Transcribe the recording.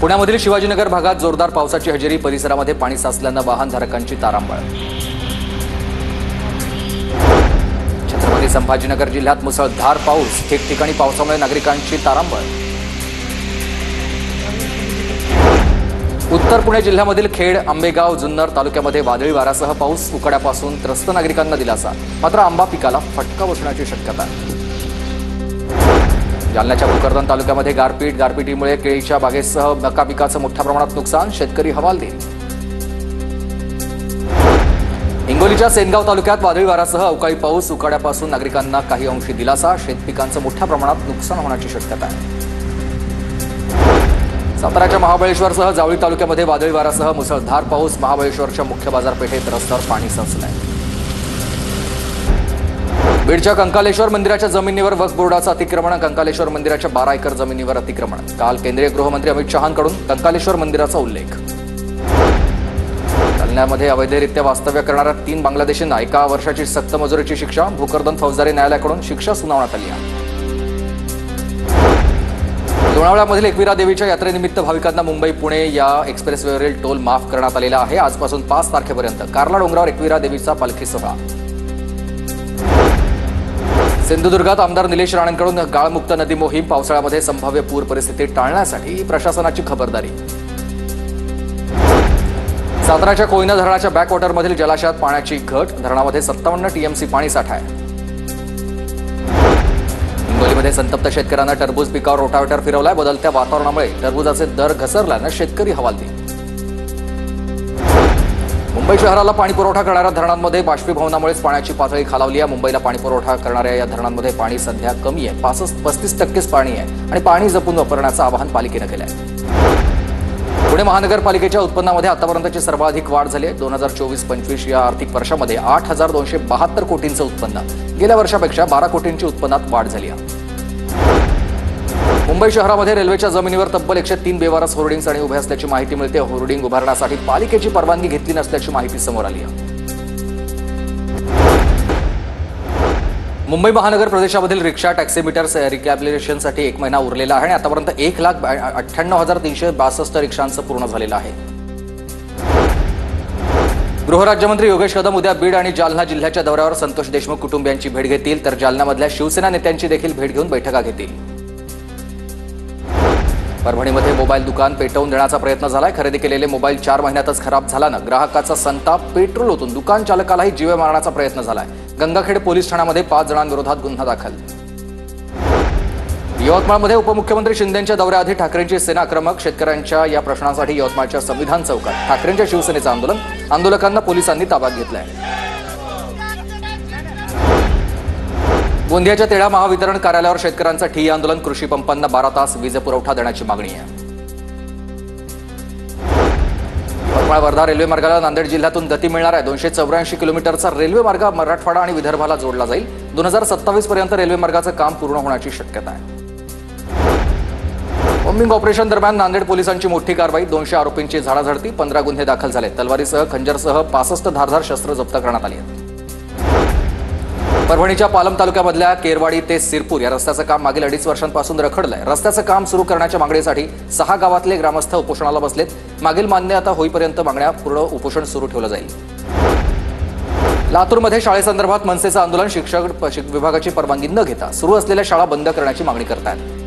पुण्यामधील शिवाजीनगर भागात जोरदार पावसाची हजेरी, परिसरामध्ये पाणी साचल्यानं वाहनधारकांची तारांबळ। छत्रपती संभाजीनगर जिल्ह्यात मुसळधार पाऊस, ठिकठिकाणी पावसामुळे नागरिकांची तारांबळ। उत्तर पुणे जिल्ह्यामधील खेड, आंबेगाव, जुन्नर तालुक्यामध्ये वादळी वाऱ्यासह पाऊस, उकाड्यापासून त्रस्त नागरिकांना दिलासा, मात्र आंबा पिकाला फटका बसण्याची शक्यता। जालन्याच्या भोकरदन तालुक्यामध्ये गारपिटीमुळे केळीच्या बागेसह मका पिकाचं मोठ्या प्रमाणात नुकसान, शेतकरी हवालदिल। हिंगोलीच्या सेनगाव तालुक्यात वादळी वाऱ्यासह अवकाळी पाऊस, उकाड्यापासून नागरिकांना काही अंशी दिलासा, शेतपिकांचं मोठ्या प्रमाणात नुकसान होण्याची शक्यता आहे। साताऱ्याच्या महाबळेश्वरसह जावळी तालुक्यामध्ये वादळी वाऱ्यासह मुसळधार पाऊस, महाबळेश्वरच्या मुख्य बाजारपेठेत रस्त्यावर पाणी साचलंय। बीडच्या कंकालेश्वर मंदिराच्या जमिनीवर वक्फ बोर्डाचं अतिक्रमण, कंकालेश्वर मंदिराच्या 12 एकर जमिनीवर अतिक्रमण। काल केंद्रीय गृहमंत्री अमित शहांकडून कंकालेश्वर मंदिराचा उल्लेख। जालन्यामध्ये अवैधरित्या वास्तव्य करणाऱ्या 3 बांगलादेशींना 1 वर्षाची सक्त मजुरीची शिक्षा, भोकरदन फौजदारी न्यायालयाकडून शिक्षा सुनावण्यात आली आहे। लोणावळ्यामधील एकविरा देवीच्या यात्रेनिमित्त भाविकांना मुंबई पुणे या एक्सप्रेसवेवरील टोल माफ करण्यात आलेला आहे। आजपासून 5 तारखेपर्यंत कार्ला डोंगरावर एकविरा देवीचा पालखी सोहळा। सिंधुदुर्गात आमदार निलेश राणेंकडून गाळमुक्त नदी मोहीम, पावसाळ्यामध्ये संभाव्य पूर परिस्थिती टाळण्यासाठी प्रशासनाची खबरदारी। साताराच्या कोयना धरणाच्या बॅकवॉटरमधील जलाशयात पाण्याची घट, धरणामध्ये 57 टीएमसी पाणी साठा आहे। हिंगोलीमध्ये संतप्त शेतकऱ्यांना टरबूज पिकावर रोटावेटर फिरवलाय, बदलत्या वातावरणामुळे टरबूजाचे दर घसरल्यानं शेतकरी हवालदिल। मुंबई शहराला पाणी पुरवठा करणाऱ्या धरणांमध्ये बाष्पीभवनामुळेच पाण्याची पातळी खालावली आहे। मुंबईला पाणी पुरवठा करणाऱ्या या धरणांमध्ये पाणी सध्या कमी आहे, 35% पाणी आहे आणि पाणी जपून वापरण्याचं आवाहन पालिकेनं केलं आहे। पुणे महानगरपालिकेच्या उत्पन्नामध्ये आतापर्यंतची सर्वाधिक वाढ झाली आहे। 2024-25 या आर्थिक वर्षामध्ये 8,272 कोटींचं उत्पन्न, गेल्या वर्षापेक्षा 12 कोटींची उत्पन्नात वाढ झाली आहे। मुंबई शहरामध्ये रेल्वेच्या जमिनीवर तब्बल 103 बेवारस होर्डिंग्स आणि उभे असल्याची माहिती मिळते। होर्डिंग उभारण्यासाठी पालिकेची परवानगी घेतली नसल्याची माहिती समोर आली आहे। मुंबई महानगर प्रदेशामधील रिक्षा, टॅक्सी मीटर्स रिकॅलिब्रेशनसाठी 1 महिना उरलेला आहे आणि आतापर्यंत 1,98,362 रिक्षांचं पूर्ण झालेलं आहे। गृहराज्यमंत्री योगेश कदम उद्या बीड आणि जालना जिल्ह्याच्या दौऱ्यावर संतोष देशमुख कुटुंबियांची भेट घेतील, तर जालन्यामधल्या शिवसेना नेत्यांची देखील भेट घेऊन बैठका घेतील। परभणीमध्ये मोबाईल दुकान पेटवून देण्याचा प्रयत्न झालाय। खरेदी केलेले मोबाईल 4 महिन्यातच खराब झाल्यानं ग्राहकाचा संताप, पेट्रोल ओतून दुकान चालकालाही जीवे मारण्याचा प्रयत्न झालाय। गंगाखेड पोलीस ठाण्यामध्ये 5 जणांविरोधात गुन्हा दाखल। यवतमाळमध्ये उपमुख्यमंत्री शिंदेंच्या दौऱ्याआधी ठाकरेंची सेना आक्रमक, शेतकऱ्यांच्या या प्रश्नांसाठी यवतमाळच्या संविधान चौकात ठाकरेंच्या शिवसेनेचं आंदोलन, आंदोलकांना पोलिसांनी ताब्यात घेतलंय। गोंदियाच्या तेढा महावितरण कार्यालयावर शेतकऱ्यांचं ठिय्या आंदोलन, कृषी पंपांना 12 तास वीज पुरवठा देण्याची मागणी आहे। यवतमाळ वर्धा रेल्वे मार्गाला नांदेड जिल्ह्यातून गती मिळणार आहे। 284 किलोमीटरचा रेल्वे मार्ग मराठवाडा आणि विदर्भाला जोडला जाईल। 2027 पर्यंत रेल्वे मार्गाचं काम पूर्ण होण्याची शक्यता आहे। बॉम्बिंग ऑपरेशन दरम्यान नांदेड पोलिसांची मोठी कारवाई, 200 आरोपींची झाडाझडती, 15 गुन्हे दाखल झाले। तलवारीसह खंजरसह 65 धारदार शस्त्र जप्त करण्यात आली आहेत। परभणीच्या पालम तालुक्यामधल्या केरवाडी ते सिरपूर या रस्त्याचं काम मागील 2.5 वर्षांपासून रखडलंय। रस्त्याचं काम सुरू करण्याच्या मागणीसाठी 6 गावातले ग्रामस्थ उपोषणाला बसलेत। मागील मान्यता होईपर्यंत मागण्या पूर्ण उपोषण सुरू ठेवलं जाईल। लातूरमध्ये शाळेसंदर्भात मनसेचं आंदोलन, शिक्षक विभागाची परवानगी न घेता सुरू असलेल्या शाळा बंद करण्याची मागणी करतायत।